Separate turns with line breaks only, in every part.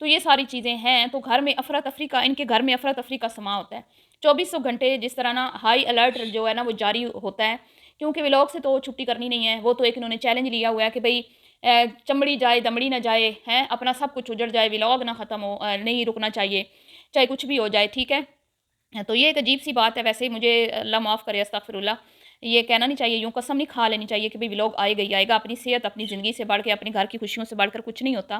تو یہ ساری چیزیں ہیں، تو گھر میں افراتفری کا، ان کے گھر میں افراتفری کا سما ہوتا ہے 2400 گھنٹے، جس طرح نا ہائی الرٹ جو ہے نا وہ جاری ہوتا ہے، کیونکہ ولاگ سے تو چھٹی کرنی نہیں ہے، وہ تو ایک انہوں نے چیلنج لیا ہوا ہے کہ بھئی چمڑی جائے دمڑی نہ جائے، ہیں اپنا سب کچھ اجڑ جائے، ولاگ نہ ختم ہو، نہیں رکنا چاہیے، چاہے کچھ بھی ہو جائے، ٹھیک ہے۔ تو یہ ایک عجیب سی بات ہے، ویسے ہی مجھے اللہ معاف کرے، استغفر اللہ، یہ کہنا نہیں چاہیے، یوں قسم نہیں کھا لینی چاہیے کہ بھئی ولاگ آئے گا ہی آئے گا، اپنی صحت اپنی زندگی سے بڑھ کے، اپنے گھر کی خوشیوں سے بڑھ کر کچھ نہیں ہوتا۔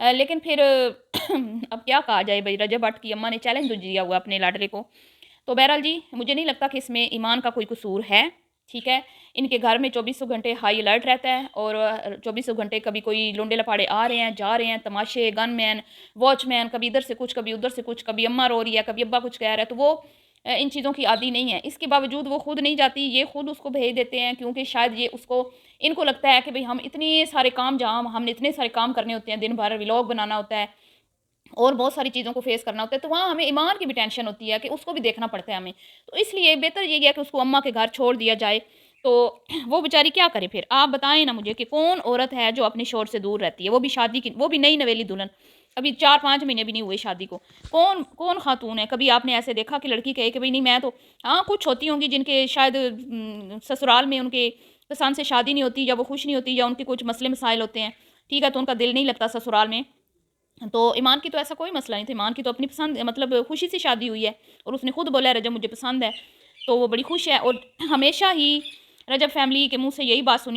لیکن پھر اب کیا کہا جائے بھئی، رجب بھٹ کی اماں نے چیلنج دیا ہوا اپنے لاڈلے کو، تو بہرحال جی مجھے نہیں لگتا کہ اس میں ایمان کا کوئی قصور ہے، ٹھیک ہے۔ ان کے گھر میں 2400 گھنٹے ہائی الرٹ رہتا ہے، اور 2400 گھنٹے کبھی کوئی لونڈے لپاڑے آ رہے ہیں جا رہے ہیں، تماشے، گن مین، واچ مین، کبھی ادھر سے کچھ کبھی ادھر سے کچھ، کبھی اماں رو رہی ہے کبھی ابا کچھ کہہ رہا ہے، تو وہ ان چیزوں کی عادی نہیں ہے، اس کے باوجود وہ خود نہیں جاتی، یہ خود اس کو بھیج دیتے ہیں، کیونکہ شاید یہ اس کو، ان کو لگتا ہے کہ بھئی ہم اتنے سارے کام جام، ہم نے اتنے سارے کام کرنے ہوتے ہیں، دن بھر ولاگ بنانا ہوتا ہے اور بہت ساری چیزوں کو فیس کرنا ہوتا ہے، تو وہاں ہمیں ایمان کی بھی ٹینشن ہوتی ہے کہ اس کو بھی دیکھنا پڑتا ہے ہمیں، تو اس لیے بہتر یہی ہے کہ اس کو اماں کے گھر چھوڑ دیا جائے۔ تو وہ بیچاری کیا کرے پھر، آپ بتائیں نا مجھے کہ کون عورت ہے جو اپنے شوہر سے دور رہتی ہے، وہ بھی شادی کی، وہ بھی نئی نویلی دلہن، ابھی 4-5 مہینے بھی نہیں ہوئے شادی کو، کون کون خاتون ہے، کبھی آپ نے ایسے دیکھا کہ لڑکی کہے کہ بھئی نہیں میں تو، ہاں کچھ ہوتی ہوں گی جن کے شاید سسرال میں ان کے پسند سے شادی نہیں ہوتی، یا وہ خوش نہیں ہوتی، یا ان کے کچھ مسئلے مسائل ہوتے ہیں، ٹھیک ہے، تو ان کا دل نہیں لگتا سسرال میں، تو ایمان کی تو ایسا کوئی مسئلہ نہیں تھا، ایمان کی تو اپنی پسند، مطلب خوشی سے شادی ہوئی ہے، اور اس نے خود بولا ہے رجب مجھے پسند ہے، تو وہ بڑی خوش ہے، اور ہمیشہ ہی رجب فیملی کے منہ سے یہی بات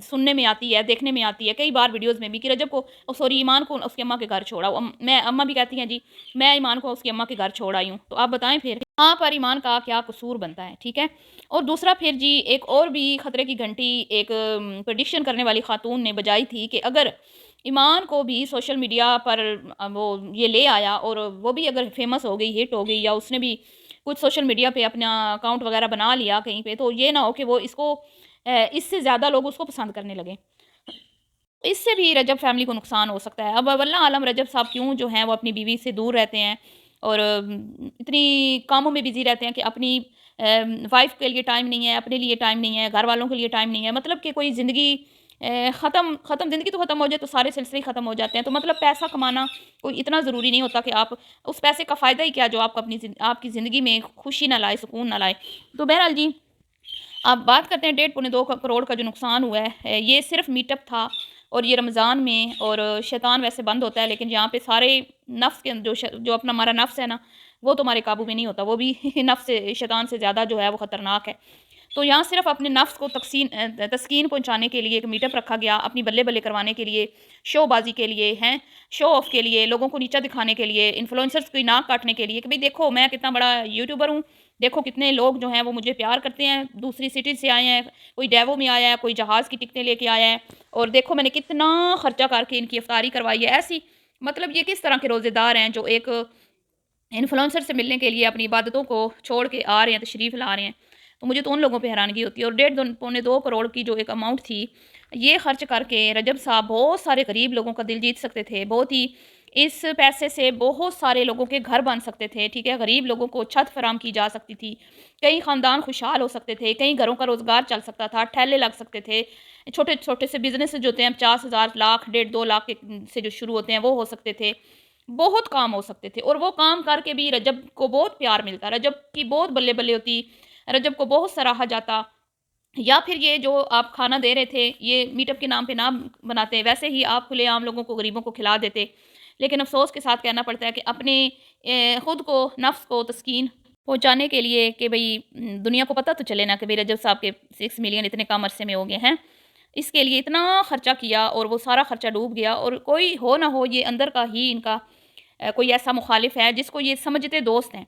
سننے میں آتی ہے، دیکھنے میں آتی ہے کئی بار ویڈیوز میں بھی، کہ رجب کو، سوری ایمان کو اس کی اماں کے گھر چھوڑا، میں اماں بھی کہتی ہیں جی میں ایمان کو اس کی اماں کے گھر چھوڑ آئی ہوں، تو آپ بتائیں پھر یہاں پر ایمان کا کیا قصور بنتا ہے، ٹھیک ہے۔ اور دوسرا پھر جی ایک اور بھی خطرے کی گھنٹی ایک پریڈکشن کرنے والی خاتون نے بجائی تھی کہ اگر ایمان کو بھی سوشل میڈیا پر وہ یہ لے آیا، اور وہ بھی اگر فیمس ہو گئی، ہٹ ہو گئی، یا اس نے بھی کچھ سوشل میڈیا پہ اپنا اکاؤنٹ وغیرہ بنا لیا کہیں پہ، تو یہ نہ ہو کہ وہ اس کو اس سے زیادہ لوگ اس کو پسند کرنے لگے، اس سے بھی رجب فیملی کو نقصان ہو سکتا ہے۔ اب واللہ عالم رجب صاحب کیوں جو ہیں وہ اپنی بیوی سے دور رہتے ہیں، اور اتنی کاموں میں بزی رہتے ہیں کہ اپنی وائف کے لیے ٹائم نہیں ہے، اپنے لیے ٹائم نہیں ہے، گھر والوں کے لیے ٹائم نہیں ہے، مطلب کہ کوئی زندگی ختم زندگی تو ختم ہو جائے تو سارے سلسلے ختم ہو جاتے ہیں، تو مطلب پیسہ کمانا کوئی اتنا ضروری نہیں ہوتا کہ آپ اس پیسے کا فائدہ ہی کیا جو آپ کو آپ کی زندگی میں خوشی نہ لائے، سکون نہ لائے۔ تو بہرحال جی آپ بات کرتے ہیں 1.5-2 کروڑ کا جو نقصان ہوا ہے، یہ صرف میٹ اپ تھا، اور یہ رمضان میں، اور شیطان ویسے بند ہوتا ہے، لیکن یہاں پہ سارے نفس کے جو اپنا ہمارا نفس ہے نا، وہ تو ہمارے قابو میں نہیں ہوتا، وہ بھی نفس شیطان سے زیادہ جو ہے وہ خطرناک ہے، تو یہاں صرف اپنے نفس کو تسکین پہنچانے کے لیے ایک میٹ اپ رکھا گیا، اپنی بلے بلے کروانے کے لیے، شو بازی کے لیے، ہیں شو آف کے لیے، لوگوں کو نیچا دکھانے کے لیے، انفلوئنسرز کی ناک کاٹنے کے لیے کہ بھئی دیکھو میں کتنا بڑا یوٹیوبر ہوں، دیکھو کتنے لوگ جو ہیں وہ مجھے پیار کرتے ہیں، دوسری سٹی سے آئے ہیں، کوئی ڈیوو میں آیا ہے، کوئی جہاز کی ٹکٹیں لے کے آیا ہے، اور دیکھو میں نے کتنا خرچہ کر کے ان کی افطاری کروائی ہے، ایسی مطلب یہ کس طرح کے روزے دار ہیں جو ایک انفلوئنسر سے ملنے کے لیے اپنی عبادتوں کو چھوڑ کے آ رہے ہیں، تشریف لا رہے ہیں، تو مجھے تو ان لوگوں پہ حیرانگی ہوتی ہے۔ اور 1.5-2 کروڑ کی جو ایک اماؤنٹ تھی، یہ خرچ کر کے رجب صاحب بہت سارے غریب لوگوں کا دل جیت سکتے تھے، بہت ہی اس پیسے سے بہت سارے لوگوں کے گھر بن سکتے تھے، ٹھیک ہے، غریب لوگوں کو چھت فراہم کی جا سکتی تھی، کئی خاندان خوشحال ہو سکتے تھے، کئی گھروں کا روزگار چل سکتا تھا، ٹھیلے لگ سکتے تھے، چھوٹے چھوٹے سے بزنس جو ہوتے ہیں 50,000 لاکھ 1.5-2 لاکھ سے جو شروع ہوتے ہیں وہ ہو سکتے تھے، بہت کام ہو سکتے تھے، اور وہ کام کر کے بھی رجب کو بہت پیار ملتا، رجب کی بہت بلے بلے ہوتی، رجب کو بہت سراہا جاتا، یا پھر یہ جو آپ کھانا دے رہے تھے یہ میٹ اپ کے نام پہ نہ بناتے، ویسے ہی آپ کھلے عام لوگوں کو غریبوں کو کھلا دیتے، لیکن افسوس کے ساتھ کہنا پڑتا ہے کہ اپنے خود کو نفس کو تسکین پہنچانے کے لیے کہ بھئی دنیا کو پتہ تو چلے نا کہ بھئی رجب صاحب کے 6 ملین اتنے کم عرصے میں ہو گئے ہیں، اس کے لیے اتنا خرچہ کیا اور وہ سارا خرچہ ڈوب گیا، اور کوئی ہو نہ ہو یہ اندر کا ہی ان کا کوئی ایسا مخالف ہے جس کو یہ سمجھتے دوست ہیں،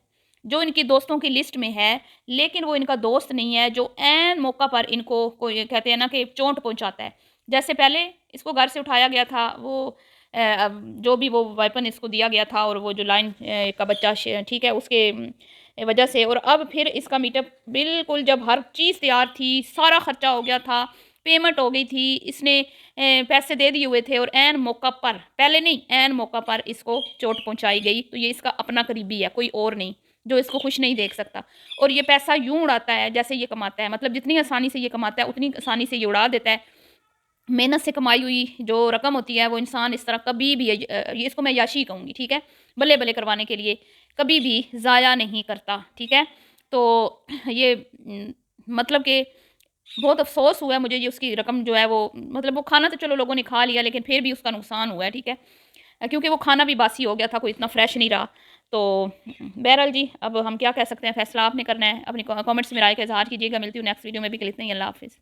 جو ان کی دوستوں کی لسٹ میں ہے، لیکن وہ ان کا دوست نہیں ہے، جو عین موقع پر ان کو کوئی کہتے ہیں نا کہ چونٹ پہنچاتا ہے، جیسے پہلے اس کو گھر سے اٹھایا گیا تھا، وہ جو بھی وہ ویپن اس کو دیا گیا تھا، اور وہ جو لائن کا بچہ ٹھیک ہے اس کے وجہ سے، اور اب پھر اس کا میٹ اپ بالکل جب ہر چیز تیار تھی، سارا خرچہ ہو گیا تھا، پیمنٹ ہو گئی تھی، اس نے پیسے دے دیے ہوئے تھے، اور عین موقع پر، پہلے نہیں عین موقع پر اس کو چوٹ پہنچائی گئی، تو یہ اس کا اپنا قریبی ہے، کوئی اور نہیں جو اس کو خوش نہیں دیکھ سکتا، اور یہ پیسہ یوں اڑاتا ہے جیسے یہ کماتا ہے، مطلب جتنی آسانی سے یہ کماتا ہے اتنی آسانی سے یہ اڑا دیتا ہے، محنت سے کمائی ہوئی جو رقم ہوتی ہے وہ انسان اس طرح کبھی بھی اس کو میں یاشی کہوں گی، ٹھیک ہے، بلے بلے کروانے کے لیے کبھی بھی ضائع نہیں کرتا، ٹھیک ہے۔ تو یہ مطلب کہ بہت افسوس ہوا ہے مجھے، یہ اس کی رقم جو ہے وہ مطلب وہ کھانا تو چلو لوگوں نے کھا لیا لیکن پھر بھی اس کا نقصان ہوا ہے، ٹھیک ہے، کیونکہ وہ کھانا بھی باسی ہو گیا تھا، کوئی اتنا فریش نہیں رہا۔ تو بہرحال جی اب ہم کیا کہہ سکتے ہیں، فیصلہ آپ نے کرنا ہے۔ اپنی کامنٹس میں رائے کا اظہار کیجیے گا۔ ملتی ہوں نیکسٹ ویڈیو میں، بھی کے لیے اتنا ہی، اللہ حافظ۔